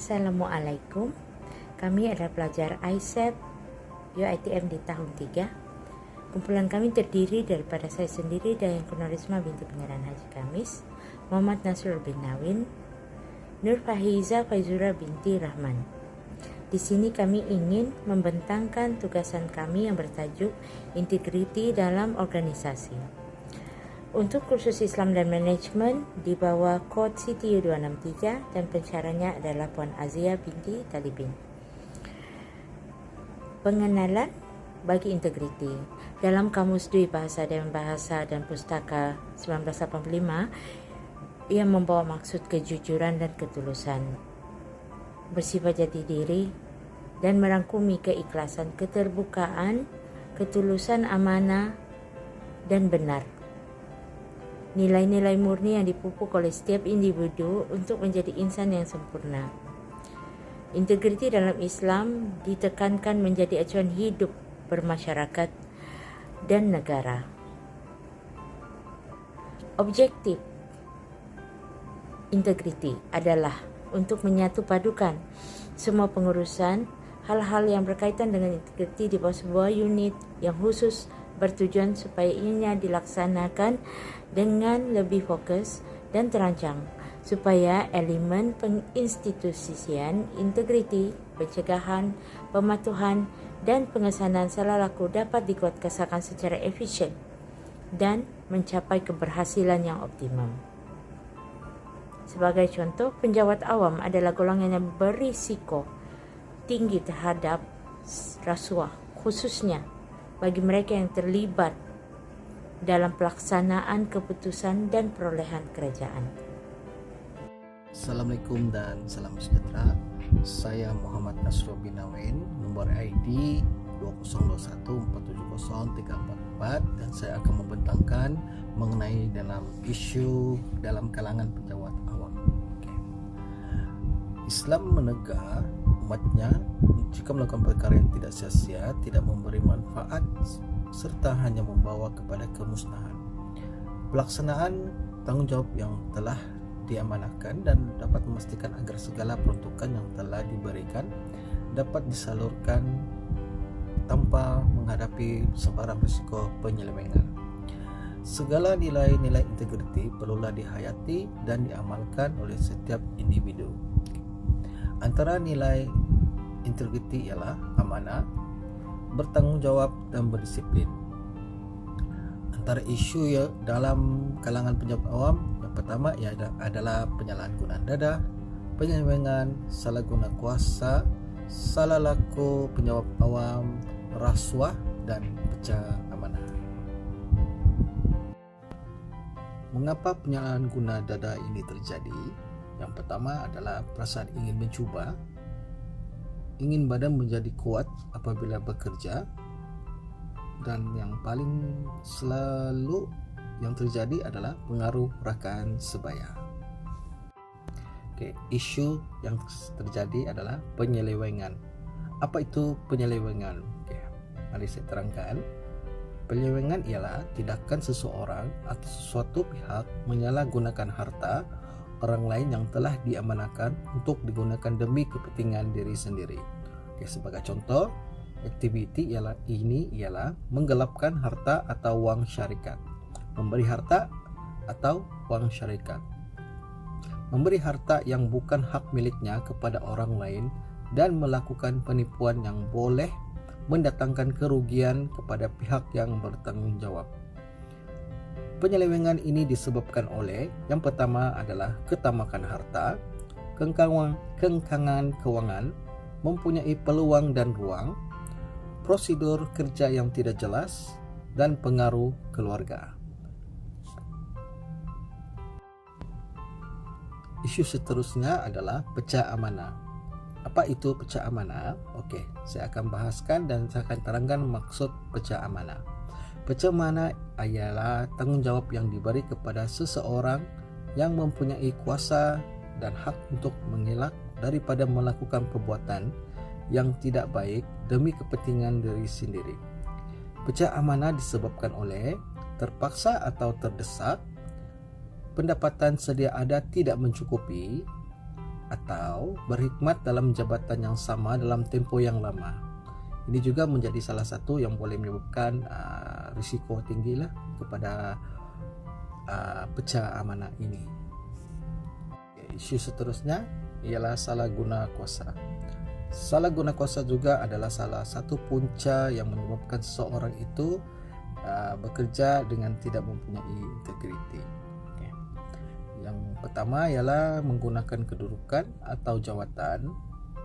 Assalamualaikum. Kami adalah pelajar ISET UiTM di tahun 3. Kumpulan kami terdiri daripada saya sendiri dan Yang Kunarisma binti Pangeran Haji Kamis, Muhammad Nasrul bin Nawin, Nur Fahiza Faizura binti Rahman. Di sini kami ingin membentangkan tugasan kami yang bertajuk Integriti dalam Organisasi. Untuk kursus Islam dan Manajemen di bawah kod CTU 263 dan pensyarahnya adalah Puan Azia binti Talibin. Pengenalan bagi integriti. Dalam Kamus Dwi Bahasa dan Pustaka 1985, ia membawa maksud kejujuran dan ketulusan, bersifat jati diri dan merangkumi keikhlasan, keterbukaan, ketulusan, amanah dan benar. Nilai-nilai murni yang dipupuk oleh setiap individu untuk menjadi insan yang sempurna. Integriti dalam Islam ditekankan menjadi acuan hidup bermasyarakat dan negara. Objektif integriti adalah untuk menyatu padukan semua pengurusan hal-hal yang berkaitan dengan integriti di bawah sebuah unit yang khusus, bertujuan supaya ianya dilaksanakan dengan lebih fokus dan terancang, supaya elemen penginstitusian, integriti, pencegahan, pematuhan, dan pengesanan salah laku dapat dikuatkuasakan secara efisien dan mencapai keberhasilan yang optimum. Sebagai contoh, penjawat awam adalah golongan yang berisiko tinggi terhadap rasuah, khususnya bagi mereka yang terlibat dalam pelaksanaan keputusan dan perolehan kerajaan. Assalamualaikum dan salam sejahtera. Saya Muhammad Nasrul bin Nawin, nomor ID 2021470344, dan saya akan membentangkan mengenai dalam isu dalam kalangan penjawat awam. Islam menegak umatnya jika melakukan perkara yang tidak sia-sia, tidak memberi manfaat, serta hanya membawa kepada kemusnahan. Pelaksanaan tanggungjawab yang telah diamanahkan dan dapat memastikan agar segala peruntukan yang telah diberikan dapat disalurkan tanpa menghadapi sebarang risiko penyelewengan. Segala nilai-nilai integriti perlulah dihayati dan diamalkan oleh setiap individu. Antara nilai integriti ialah amanah, bertanggung jawab dan berdisiplin. Antara isu dalam kalangan penjawat awam, yang pertama adalah penyalahan gunaan dadah, penyelewengan, salah guna kuasa, salah laku penjawat awam, rasuah, dan pecah amanah. Mengapa penyalahan guna dadah ini terjadi? Yang pertama adalah perasaan ingin mencuba, ingin badan menjadi kuat apabila bekerja, dan yang paling selalu yang terjadi adalah pengaruh rakan sebaya. Isu yang terjadi adalah penyelewengan. Apa itu penyelewengan? Mari saya terangkan. Penyelewengan ialah tindakan seseorang atau suatu pihak menyalahgunakan harta orang lain yang telah diamanahkan untuk digunakan demi kepentingan diri sendiri. Sebagai contoh, aktiviti ialah menggelapkan harta atau wang syarikat, memberi harta atau wang syarikat, memberi harta yang bukan hak miliknya kepada orang lain, dan melakukan penipuan yang boleh mendatangkan kerugian kepada pihak yang bertanggung jawab. Penyelewengan ini disebabkan oleh yang pertama adalah ketamakan harta, kengkangan keuangan, mempunyai peluang dan ruang, prosedur kerja yang tidak jelas, dan pengaruh keluarga. Isu seterusnya adalah pecah amanah. Apa itu pecah amanah? Saya akan bahaskan dan saya akan terangkan maksud pecah amanah. Pecah amanah ialah tanggung jawab yang diberi kepada seseorang yang mempunyai kuasa dan hak untuk mengelak daripada melakukan perbuatan yang tidak baik demi kepentingan diri sendiri. Pecah amanah disebabkan oleh terpaksa atau terdesak, pendapatan sedia ada tidak mencukupi, atau berkhidmat dalam jabatan yang sama dalam tempoh yang lama. Ini juga menjadi salah satu yang boleh menyebabkan risiko tinggi lah kepada pecah amanah ini. Isu seterusnya ialah salah guna kuasa. Salah guna kuasa juga adalah salah satu punca yang menyebabkan seseorang itu bekerja dengan tidak mempunyai integriti. Yang pertama ialah menggunakan kedudukan atau jawatan,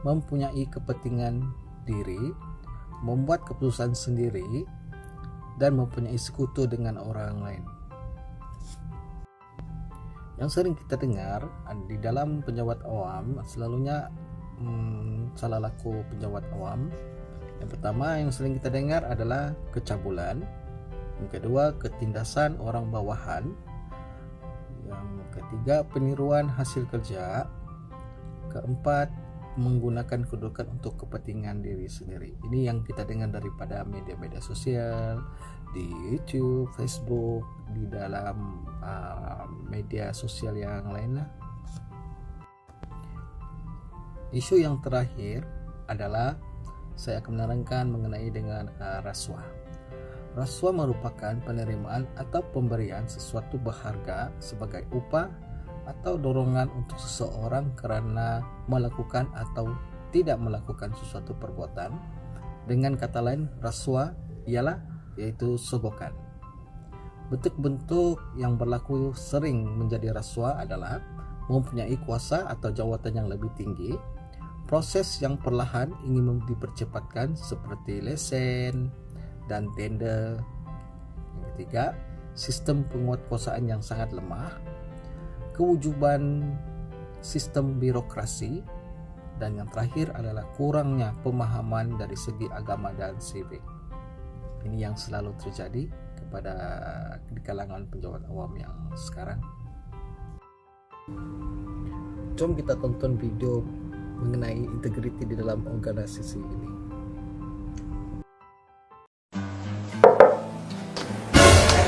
mempunyai kepentingan diri, membuat keputusan sendiri, dan mempunyai sekutu dengan orang lain. Yang sering kita dengar di dalam pejabat awam selalunya salah laku pejabat awam. Yang pertama yang sering kita dengar adalah kecabulan. Yang kedua, ketindasan orang bawahan. Yang ketiga, peniruan hasil kerja. Keempat, menggunakan kedudukan untuk kepentingan diri sendiri. Ini yang kita dengar daripada media-media sosial, di YouTube, Facebook, di dalam media sosial yang lain lah. Isu yang terakhir adalah saya akan menerangkan mengenai dengan rasuah. Rasuah merupakan penerimaan atau pemberian sesuatu berharga sebagai upah atau dorongan untuk seseorang kerana melakukan atau tidak melakukan sesuatu perbuatan. Dengan kata lain, rasuah yaitu sogokan. Bentuk-bentuk yang berlaku sering menjadi rasuah adalah mempunyai kuasa atau jawatan yang lebih tinggi, proses yang perlahan ingin dipercepatkan seperti lesen dan tender. Yang ketiga, sistem penguatkuasaan yang sangat lemah, kewujuban sistem birokrasi, dan yang terakhir adalah kurangnya pemahaman dari segi agama dan sivik. Ini yang selalu terjadi di kalangan pejabat awam yang sekarang. Jom kita tonton video mengenai integriti di dalam organisasi ini.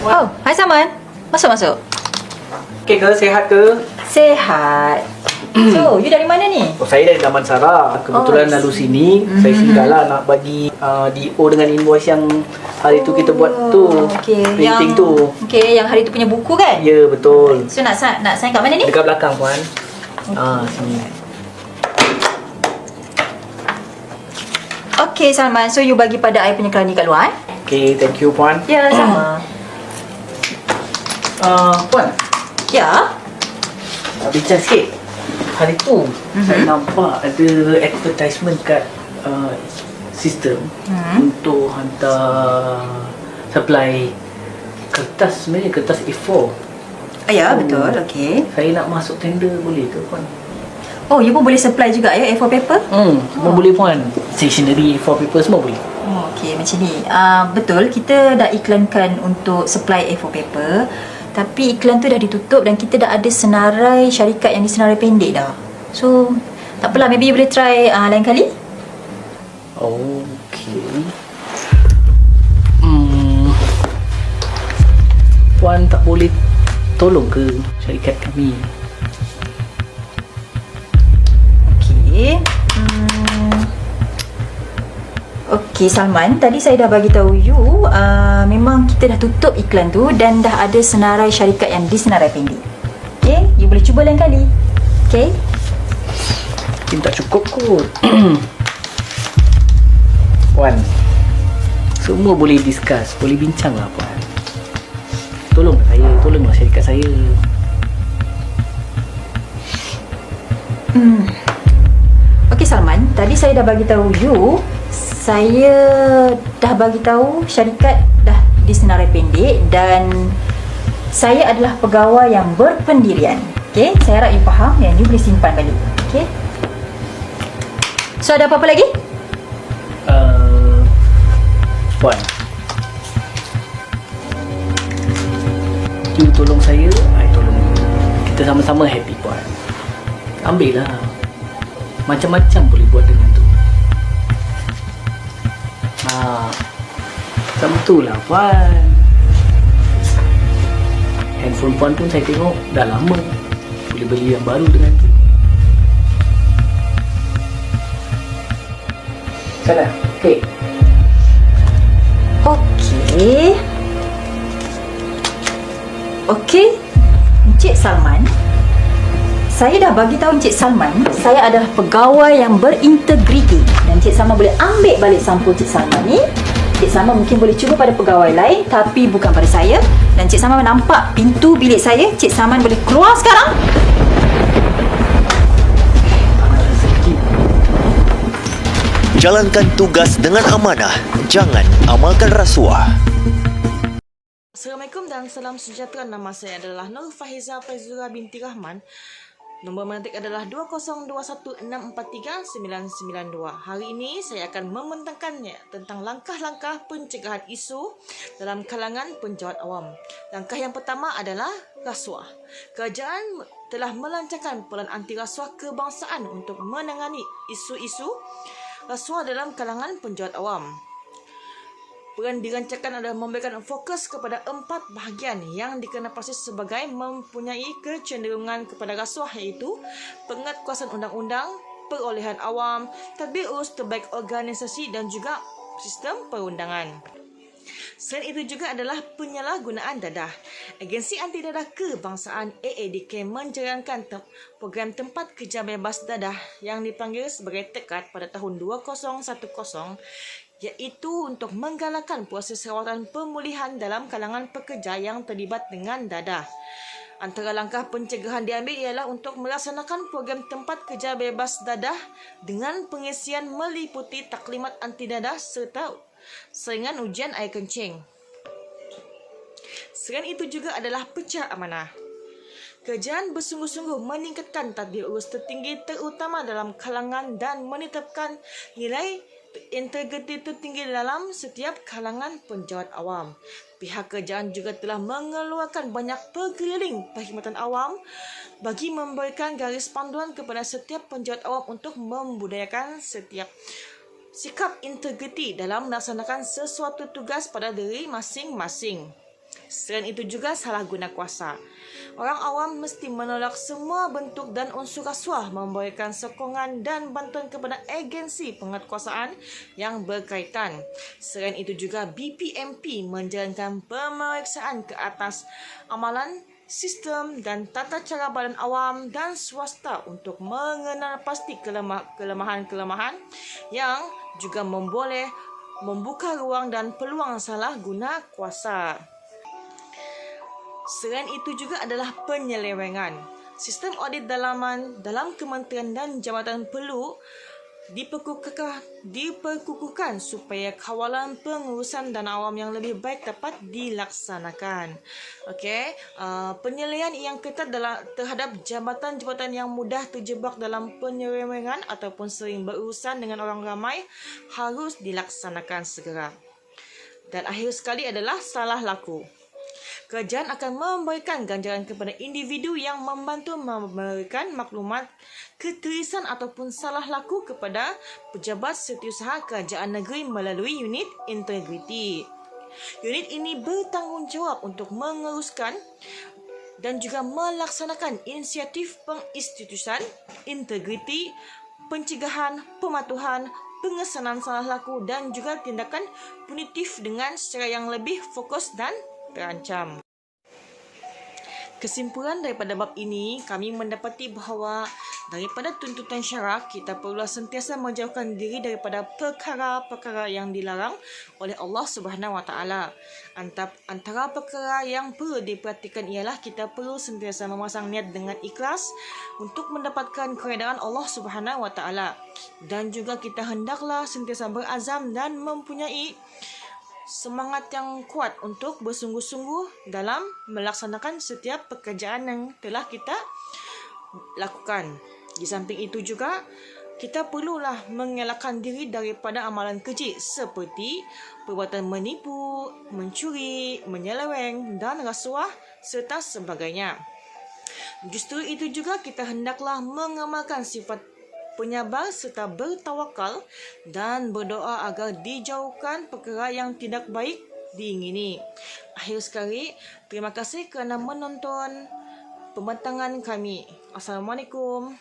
Oh, hai Saman. Masuk. Okey ke? Sihat ke? Sehat. So, you dari mana ni? Oh, saya dari Damansara. Kebetulan lalu sini, saya singgahlah nak bagi DO dengan invoice yang hari tu kita buat tu. Printing tu. Okey, yang hari tu punya buku kan? Ya, betul. So, nak sign kat mana ni? Dekat belakang, puan. Sini. Okey, Salman. So, you bagi pada I punya kelani kat luar. Okey, thank you, puan. Ya, sama. Puan, Ya. bincang sikit. Hari tu saya nampak ada advertisement kat sistem untuk hantar supply kertas, sebenarnya kertas A4. Ya, betul. Okey. Saya nak masuk tender, boleh ke puan? Oh, you pun boleh supply juga ya A4 paper? Semua boleh puan. Stationery, A4 paper semua boleh. Okey, macam ni. Betul, kita dah iklankan untuk supply A4 paper. Tapi iklan tu dah ditutup dan kita dah ada senarai syarikat yang disenarai pendek dah. So, tak apalah, maybe you boleh try lain kali. Okey. Puan tak boleh tolong ke syarikat kami? Okey. Okey Salman, tadi saya dah bagi tahu you memang kita dah tutup iklan tu dan dah ada senarai syarikat yang disenarai pendek. Okey, you boleh cuba lain kali. Okey? Mungkin tak cukup kot. Puan, semua boleh discuss, boleh bincang lah puan. Tolonglah saya, tolonglah syarikat saya. Okey Salman, tadi saya dah bagi tahu you, saya dah bagi tahu syarikat dah disenarai pendek dan saya adalah pegawai yang berpendirian. Okey, saya harap you faham dan you boleh simpan balik. Okey? So ada apa-apa lagi? Puan, you tolong saya, I tolong you. Kita sama-sama happy puan. Ambil lah. Macam-macam boleh buat dengan tu. Macam tu lah puan. Handphone puan pun saya tengok dah lama. Boleh beli yang baru dengan tu. sana. Okey. Okey. Okey, Encik Salman. Saya dah bagi tahu Encik Salman, saya adalah pegawai yang berintegriti dan Encik Salman boleh ambil balik sampul Encik Salman ni. Encik Salman mungkin boleh cuba pada pegawai lain tapi bukan pada saya. Dan Encik Salman nampak pintu bilik saya, Encik Salman boleh keluar sekarang. Jalankan tugas dengan amanah, jangan amalkan rasuah. Assalamualaikum dan salam sejahtera. Nama saya adalah Nur Fahiza Faizura binti Rahman. Nombor menetik adalah 2021633992. Hari ini saya akan membentangkannya tentang langkah-langkah pencegahan isu dalam kalangan penjawat awam. Langkah yang pertama adalah rasuah. Kerajaan telah melancarkan pelan anti rasuah kebangsaan untuk menangani isu-isu rasuah dalam kalangan penjawat awam. Peran dirancangkan adalah memberikan fokus kepada 4 bahagian yang dikenal pasti sebagai mempunyai kecenderungan kepada rasuah, iaitu penguatkuasaan undang-undang, perolehan awam, tadbir urus terbaik organisasi dan juga sistem perundangan. Selain itu juga adalah penyalahgunaan dadah. Agensi Anti Dadah Kebangsaan AADK menjalankan program tempat kerja bebas dadah yang dipanggil sebagai TEKAD pada tahun 2010, iaitu untuk menggalakkan proses rawatan pemulihan dalam kalangan pekerja yang terlibat dengan dadah. Antara langkah pencegahan diambil ialah untuk melaksanakan program tempat kerja bebas dadah dengan pengisian meliputi taklimat anti dadah serta saringan ujian air kencing. Selain itu juga adalah pecah amanah. Kerajaan bersungguh-sungguh meningkatkan tadbir urus tertinggi terutama dalam kalangan dan menetapkan nilai integriti tertinggi dalam setiap kalangan penjawat awam. Pihak kerajaan juga telah mengeluarkan banyak perkeliling perkhidmatan awam bagi memberikan garis panduan kepada setiap penjawat awam untuk membudayakan setiap sikap integriti dalam melaksanakan sesuatu tugas pada diri masing-masing. Selain itu juga salah guna kuasa. Orang awam mesti menolak semua bentuk dan unsur rasuah, memberikan sokongan dan bantuan kepada agensi penguatkuasaan yang berkaitan. Selain itu juga BPMP menjalankan pemeriksaan ke atas amalan sistem dan tata cara badan awam dan swasta untuk mengenal pasti kelemahan-kelemahan yang juga memboleh membuka ruang dan peluang salah guna kuasa. Selain itu juga adalah penyelewengan. Sistem audit dalaman dalam kementerian dan jabatan perlu diperkukuhkan supaya kawalan pengurusan dana awam yang lebih baik dapat dilaksanakan. Okey, penilaian yang ketat terhadap jabatan-jabatan yang mudah terjebak dalam penyelewengan ataupun sering berurusan dengan orang ramai harus dilaksanakan segera. Dan akhir sekali adalah salah laku. Kerajaan akan memberikan ganjaran kepada individu yang membantu memberikan maklumat keterisan ataupun salah laku kepada pejabat setiausaha kerajaan negeri melalui unit integriti. Unit ini bertanggungjawab untuk menguruskan dan juga melaksanakan inisiatif penginstitusian, integriti, pencegahan, pematuhan, pengesanan salah laku dan juga tindakan punitif dengan secara yang lebih fokus dan terancam. Kesimpulan daripada bab ini, kami mendapati bahawa daripada tuntutan syarak, kita perlu sentiasa menjauhkan diri daripada perkara-perkara yang dilarang oleh Allah Subhanahu Wa Taala. Antara perkara yang perlu diperhatikan ialah kita perlu sentiasa memasang niat dengan ikhlas untuk mendapatkan keredaan Allah Subhanahu Wa Taala, dan juga kita hendaklah sentiasa berazam dan mempunyai semangat yang kuat untuk bersungguh-sungguh dalam melaksanakan setiap pekerjaan yang telah kita lakukan. Di samping itu juga, kita perlulah mengelakkan diri daripada amalan keji seperti perbuatan menipu, mencuri, menyeleweng dan rasuah serta sebagainya. Justru itu juga kita hendaklah mengamalkan sifat penyabar serta bertawakal dan berdoa agar dijauhkan perkara yang tidak baik diingini. Akhir sekali, terima kasih kerana menonton pembentangan kami. Assalamualaikum.